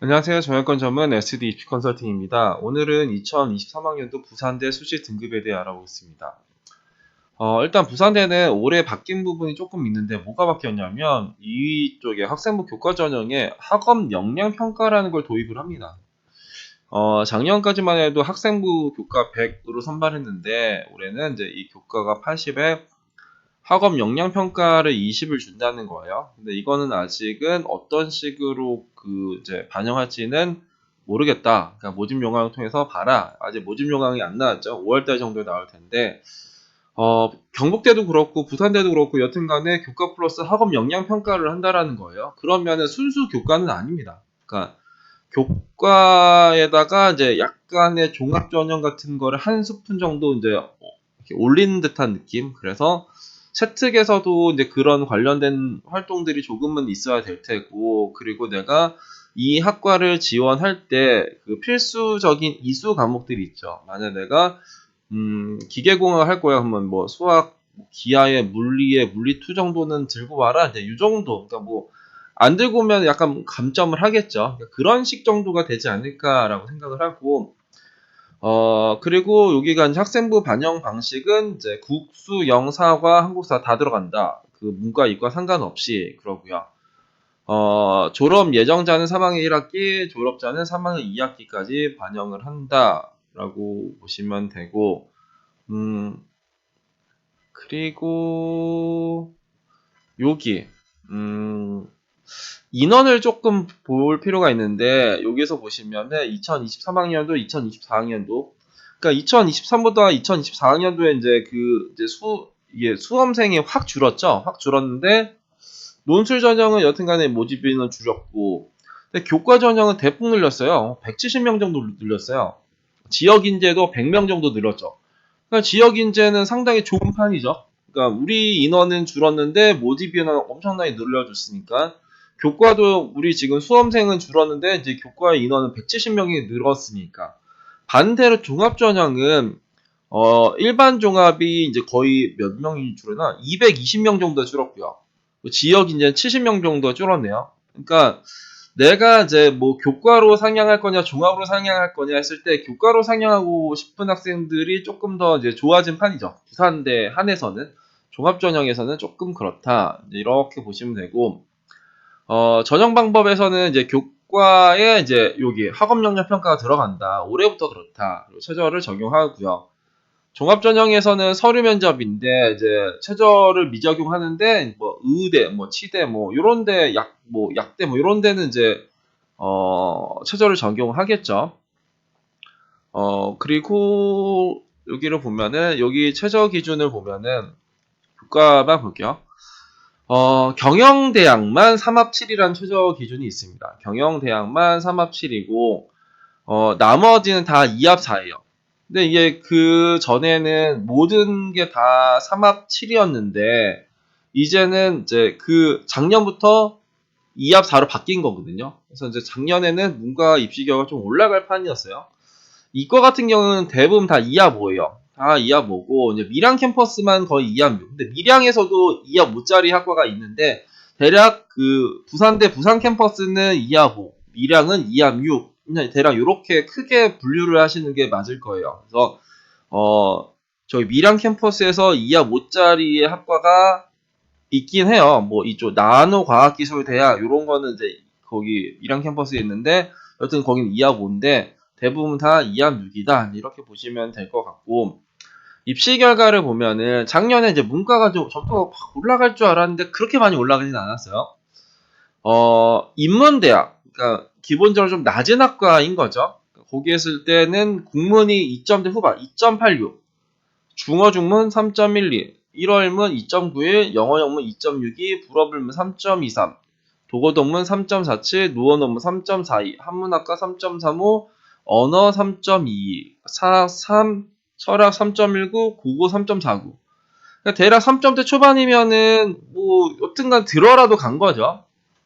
안녕하세요. 정약권 전문 SD 입시 컨설팅입니다. 오늘은 2023학년도 부산대 수시 등급에 대해 알아보겠습니다. 일단 부산대는 올해 바뀐 부분이 조금 있는데 뭐가 바뀌었냐면 이쪽에 학생부 교과 전형에 학업 역량 평가라는 걸 도입을 합니다. 작년까지만 해도 학생부 교과 100으로 선발했는데 올해는 이제 이 교과가 80에 학업 역량 평가를 20을 준다는 거예요. 근데 이거는 아직은 어떤 식으로 이제 반영할지는 모르겠다. 그러니까 모집 요강을 통해서 봐라. 아직 모집 요강이 안 나왔죠. 5월달 정도에 나올 텐데, 경북대도 그렇고 부산대도 그렇고 여튼간에 교과 플러스 학업 역량 평가를 한다라는 거예요. 그러면은 순수 교과는 아닙니다. 그러니까 교과에다가 이제 약간의 종합 전형 같은 거를 한 스푼 정도 이제 이렇게 올리는 듯한 느낌. 그래서 채특에서도 이제 그런 관련된 활동들이 조금은 있어야 될 테고, 그리고 내가 이 학과를 지원할 때 그 필수적인 이수 과목들이 있죠. 만약 내가 기계공학 할 거야 하면 뭐 수학, 기하의 물리의 물리2 정도는 들고 와라. 이제 이 정도. 그러니까 뭐 안 들고 오면 약간 감점을 하겠죠. 그러니까 그런 식 정도가 되지 않을까라고 생각을 하고, 그리고 여기가 이제 학생부 반영 방식은 이제 국수, 영사과, 한국사 다 들어간다. 그 문과, 이과 상관없이 그러고요. 졸업 예정자는 3학년 1학기, 졸업자는 3학년 2학기까지 반영을 한다라고 보시면 되고, 그리고 여기, 인원을 조금 볼 필요가 있는데 여기서 보시면은 2023학년도, 2024학년도, 그러니까 2023보다 2024학년도에 이게 수험생이 확 줄었죠. 확 줄었는데 논술 전형은 여튼간에 모집 인원 줄였고, 근데 교과 전형은 대폭 늘렸어요. 170명 정도 늘렸어요. 지역 인재도 100명 정도 늘었죠. 그러니까 지역 인재는 상당히 좋은 판이죠. 그러니까 우리 인원은 줄었는데 모집 인원 엄청나게 늘려줬으니까, 교과도 우리 지금 수험생은 줄었는데 이제 교과 인원은 170명이 늘었으니까, 반대로 종합 전형은 일반 종합이 이제 거의 몇 명이 줄었나? 220명 정도 줄었고요. 지역 인재는 70명 정도 줄었네요. 그러니까 내가 이제 뭐 교과로 상향할 거냐 종합으로 상향할 거냐 했을 때 교과로 상향하고 싶은 학생들이 조금 더 이제 좋아진 판이죠. 부산대 한에서는 종합 전형에서는 조금 그렇다. 이렇게 보시면 되고, 전형 방법에서는 이제 교과에 이제 여기 학업 역량 평가가 들어간다. 올해부터 그렇다. 그리고 최저를 적용하고요. 종합 전형에서는 서류 면접인데 이제 최저를 미적용하는데 뭐 의대, 뭐 치대, 뭐 요런데 약대 뭐 요런데는 이제 최저를 적용하겠죠. 그리고 여기를 보면은 여기 최저 기준을 보면은 교과만 볼게요. 경영대학만 3합7이라는 최저 기준이 있습니다. 경영대학만 3합7이고 나머지는 다 2합4예요. 근데 이게 그 전에는 모든 게 다 3합7이었는데 이제는 이제 그 작년부터 2합4로 바뀐 거거든요. 그래서 이제 작년에는 문과 입시결과가 좀 올라갈 판이었어요. 이과 같은 경우는 대부분 다 2합5예요. 다 2합5고 이제 밀양 캠퍼스만 거의 2합6. 근데 밀양에서도 2합5짜리 학과가 있는데 대략 그 부산대 부산 캠퍼스는 2합5, 밀양은 2합6. 그냥 대략 이렇게 크게 분류를 하시는 게 맞을 거예요. 그래서 저희 밀양 캠퍼스에서 2합5짜리의 학과가 있긴 해요. 뭐 이쪽 나노과학기술대학 이런 거는 이제 거기 밀양 캠퍼스에 있는데 여튼 거기는 2합5인데 대부분 다 2합6이다. 이렇게 보시면 될 것 같고, 입시 결과를 보면은 작년에 이제 문과가 좀 점수가 확 올라갈 줄 알았는데 그렇게 많이 올라가진 않았어요. 인문대학, 그러니까 기본적으로 좀 낮은 학과인 거죠. 거기 했을 때는 국문이 2점대 후반, 2.86, 중어 중문 3.12, 1어일문 2.91, 영어 영문 2.62, 불어불문 3.23, 독어 동문 3.47, 누어 논문 3.42, 한문학과 3.35, 언어 3.22, 3, 철학 3.19, 국어 3.49. 그러니까 대략 3점대 초반이면은 뭐 여튼간 들어라도 간 거죠.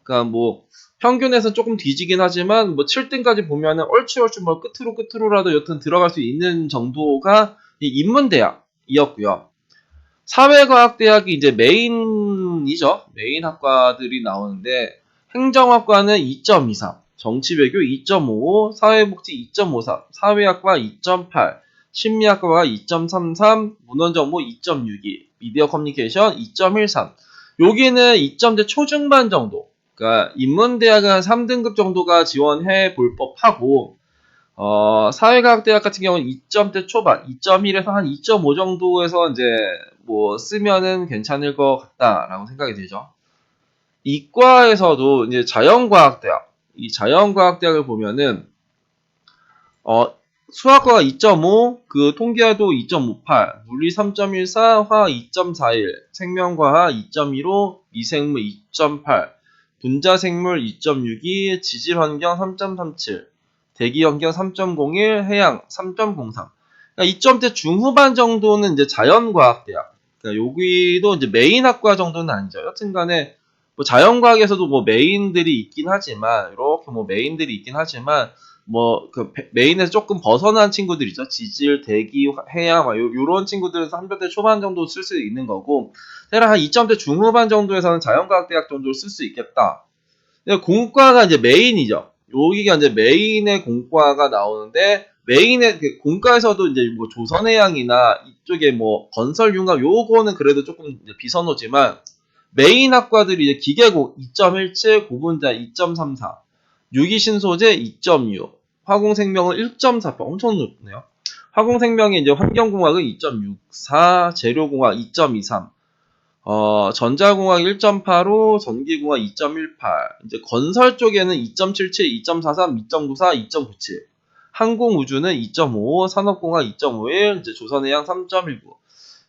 그러니까 뭐 평균에서 조금 뒤지긴 하지만 뭐 7등까지 보면은 얼추 뭐 끝으로라도 여튼 들어갈 수 있는 정도가 이 인문대학이었고요. 사회과학대학이 이제 메인이죠. 메인 학과들이 나오는데 행정학과는 2.23, 정치외교 2.55, 사회복지 2.53, 사회학과 2.8, 심리학과가 2.33, 문헌정보 2.62, 미디어 커뮤니케이션 2.13. 여기는 2점대 초중반 정도. 그러니까 인문대학은 한 3등급 정도가 지원해 볼 법하고 사회과학대학 같은 경우는 2점대 초반, 2.1에서 한 2.5 정도에서 이제 뭐 쓰면은 괜찮을 것 같다라고 생각이 들죠. 이과에서도 이제 자연과학대학, 이 자연과학대학을 보면은 수학과가 2.5, 그 통계화도 2.58, 물리 3.14, 화학 2.41, 생명과학 2.15, 미생물 2.8, 분자생물 2.62, 지질환경 3.37, 대기환경 3.01, 해양 3.03. 그러니까 2점대 중후반 정도는 이제 자연과학대학. 그러니까 여기도 이제 메인 학과 정도는 아니죠. 여튼간에 뭐 자연과학에서도 뭐 메인들이 있긴 하지만 이렇게 뭐 메인들이 있긴 하지만 뭐 그 메인에서 조금 벗어난 친구들 있죠. 지질, 대기, 해양 막 요런 친구들은 3점대 초반 정도 쓸 수 있는 거고 대략 한 2점대 중후반 정도에서는 자연과학대학 정도를 쓸 수 있겠다. 공과가 이제 메인이죠. 여기가 이제 메인의 공과가 나오는데 메인의 공과에서도 이제 뭐 조선해양이나 이쪽에 뭐 건설융합 요거는 그래도 조금 이제 비선호지만 메인 학과들이 이제 기계공 2.17, 고분자 2.34, 유기신소재 2.6, 화공생명은 1.48, 엄청 높네요. 화공생명이 이제 환경공학은 2.64, 재료공학 2.23, 전자공학 1.85, 전기공학 2.18, 이제 건설 쪽에는 2.77, 2.43, 2.94, 2.97, 항공우주는 2.5, 산업공학 2.51, 이제 조선해양 3.19.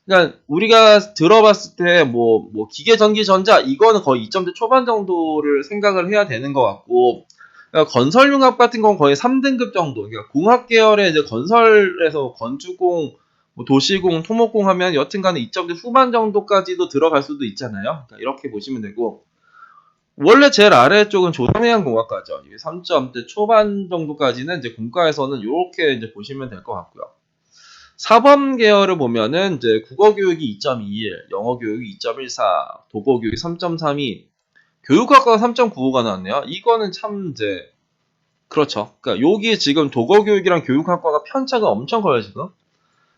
그러니까 우리가 들어봤을 때 뭐 기계, 전기, 전자 이거는 거의 2점대 초반 정도를 생각을 해야 되는 것 같고, 그러니까 건설융합 같은 건 거의 3등급 정도. 그러니까 공학 계열의 이제 건설에서 건축공, 뭐 도시공, 토목공 하면 여튼간에 2점대 후반 정도까지도 들어갈 수도 있잖아요. 그러니까 이렇게 보시면 되고, 원래 제일 아래 쪽은 조선해양공학과죠. 이게 3점대 초반 정도까지는 이제 공과에서는 이렇게 이제 보시면 될 것 같고요. 사범 계열을 보면은 이제 국어 교육이 2.21, 영어 교육이 2.14, 독어 교육이 3.32, 교육학과가 3.95가 나왔네요. 이거는 참 이제 그렇죠. 그러니까 여기 지금 독어 교육이랑 교육학과가 편차가 엄청 커요 지금.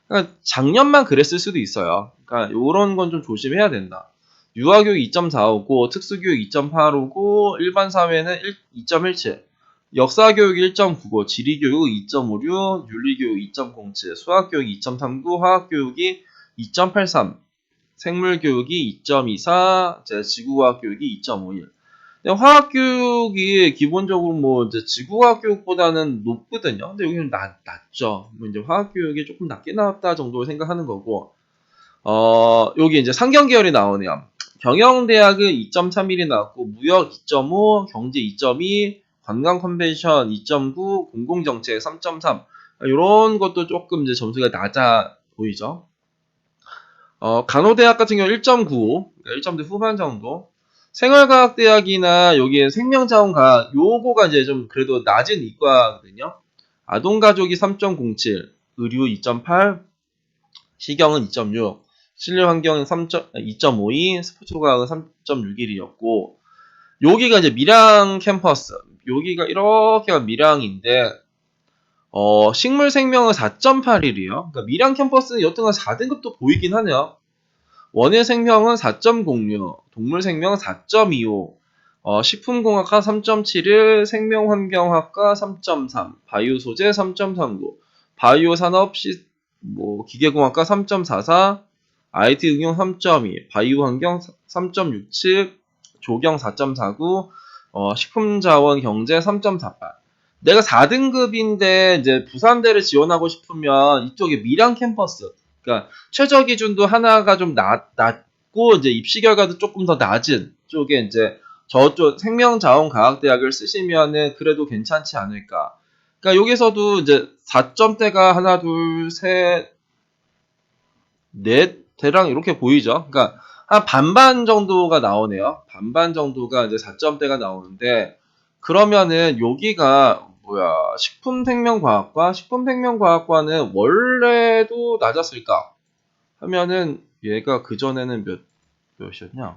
그러니까 작년만 그랬을 수도 있어요. 그러니까 요런 건 좀 조심해야 된다. 유아교육 2.45고 특수교육 2.85고 일반 사회는 2.17. 역사교육 1.95, 지리교육 2.56, 윤리교육 2.07, 수학교육 2.39, 화학교육이 2.83, 생물교육이 2.24, 지구과학 교육이 2.51. 화학교육이 기본적으로 뭐 이제 지구과학 교육보다는 높거든요. 근데 여기는 낮죠. 뭐 이제 화학교육이 조금 낮게 나왔다 정도로 생각하는 거고, 여기 이제 상경 계열이 나오네요. 경영대학은 2.31이 나왔고, 무역 2.5, 경제 2.2, 관광 컨벤션 2.9, 공공정책 3.3. 이런 것도 조금 이제 점수가 낮아 보이죠. 간호대학 같은 경우 1.95, 1점대 후반 정도. 생활과학대학이나 여기에 생명자원과학, 요거가 이제 좀 그래도 낮은 이과거든요. 아동가족이 3.07, 의류 2.8, 시경은 2.6, 실내환경은 2.52, 스포츠과학은 3.61이었고, 여기가 이제 밀양 캠퍼스. 여기가 이렇게가 밀양인데, 식물생명은 4.81이에요. 그러니까 밀양 캠퍼스는 여튼간 4등급도 보이긴 하네요. 원예생명은 4.06, 동물생명은 4.25, 식품공학과 3.71, 생명환경학과 3.3, 바이오소재 3.39, 바이오산업 기계공학과 3.44, IT 응용 3.2, 바이오환경 3.67, 조경 4.49, 식품자원 경제 3.48. 내가 4등급인데 이제 부산대를 지원하고 싶으면 이쪽에 밀양 캠퍼스, 그러니까 최저 기준도 하나가 좀 낮고 이제 입시 결과도 조금 더 낮은 쪽에 이제 저쪽 생명자원과학대학을 쓰시면은 그래도 괜찮지 않을까. 그러니까 여기서도 이제 4점대가 하나, 둘, 셋, 넷 대랑 이렇게 보이죠. 그러니까 한 반반 정도가 나오네요. 반반 정도가 이제 4점대가 나오는데 그러면은 여기가 식품생명과학과는 원래도 낮았을까? 하면은 얘가 그전에는 몇이었냐?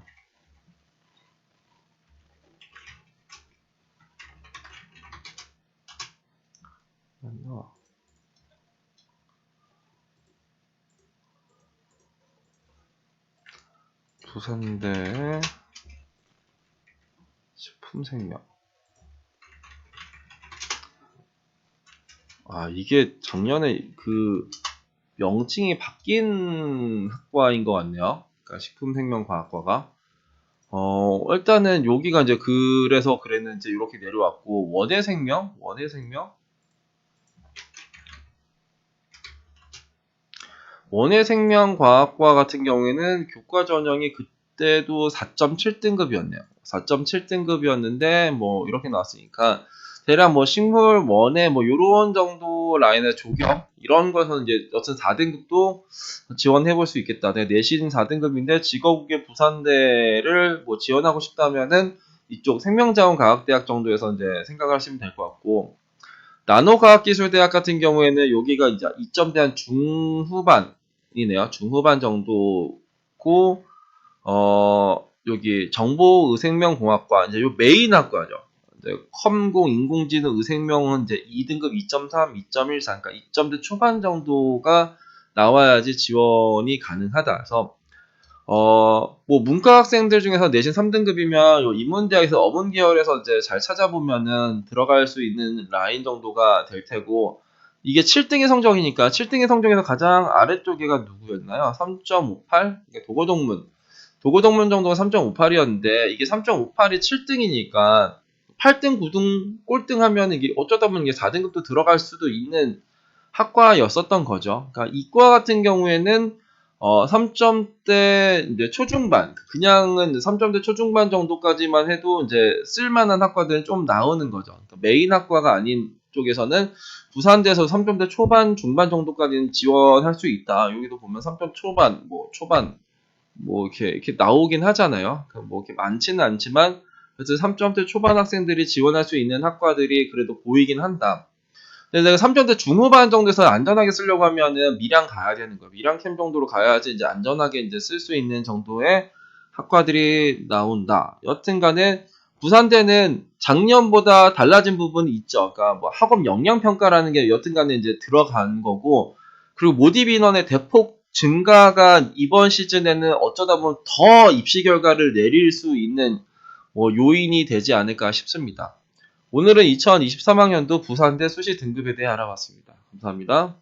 부산대 식품생명. 아, 이게 작년에 그 명칭이 바뀐 학과인 것 같네요. 그러니까 식품생명과학과가. 일단은 여기가 이제 그래서 그랬는지 이렇게 내려왔고, 원해생명? 원해생명과학과 같은 경우에는 교과 전형이 그때도 4.7등급이었네요. 4.7등급이었는데 뭐 이렇게 나왔으니까 대략 뭐 식물 원해 뭐 요런 정도 라인의 조경 이런 거에서 이제 여튼 4등급도 지원해 볼 수 있겠다. 내신 4등급인데 직업국의 부산대를 뭐 지원하고 싶다면은 이쪽 생명자원과학대학 정도에서 이제 생각하시면 될 것 같고, 나노과학기술대학 같은 경우에는 여기가 이제 2점대 한 중후반이네요. 중후반 정도고, 여기 정보의생명공학과, 이제 요 메인 학과죠. 이제 컴공, 인공지능, 의생명은 이제 2등급 2.3, 2.14, 그러니까 2점대 초반 정도가 나와야지 지원이 가능하다. 그래서 뭐 문과 학생들 중에서 내신 3등급이면 요 인문대학에서 어문 계열에서 이제 잘 찾아보면은 들어갈 수 있는 라인 정도가 될 테고, 이게 7등의 성적이니까 7등의 성적에서 가장 아래쪽에가 누구였나요? 3.58? 도고동문 정도가 3.58이었는데 이게 3.58이 7등이니까 8등, 9등, 꼴등 하면 이게 어쩌다 보면 이게 4등급도 들어갈 수도 있는 학과였었던 거죠. 그러니까 이과 같은 경우에는 3점대 이제 초중반, 그냥은 3점대 초중반 정도까지만 해도 이제 쓸만한 학과들은 좀 나오는 거죠. 그러니까 메인 학과가 아닌 쪽에서는 부산대에서 3점대 초반, 중반 정도까지는 지원할 수 있다. 여기도 보면 3점 초반, 뭐 이렇게 나오긴 하잖아요. 뭐 이렇게 많지는 않지만 그래서 3점대 초반 학생들이 지원할 수 있는 학과들이 그래도 보이긴 한다. 근데 내가 3점대 중후반 정도에서 안전하게 쓰려고 하면은 밀양 가야 되는 거예요. 밀양 캠 정도로 가야지 이제 안전하게 이제 쓸 수 있는 정도의 학과들이 나온다. 여튼간에 부산대는 작년보다 달라진 부분이 있죠. 그러니까 뭐 학업 역량 평가라는 게 여튼간에 이제 들어간 거고, 그리고 모집 인원의 대폭 증가가 이번 시즌에는 어쩌다 보면 더 입시 결과를 내릴 수 있는 뭐 요인이 되지 않을까 싶습니다. 오늘은 2023학년도 부산대 수시 등급에 대해 알아봤습니다. 감사합니다.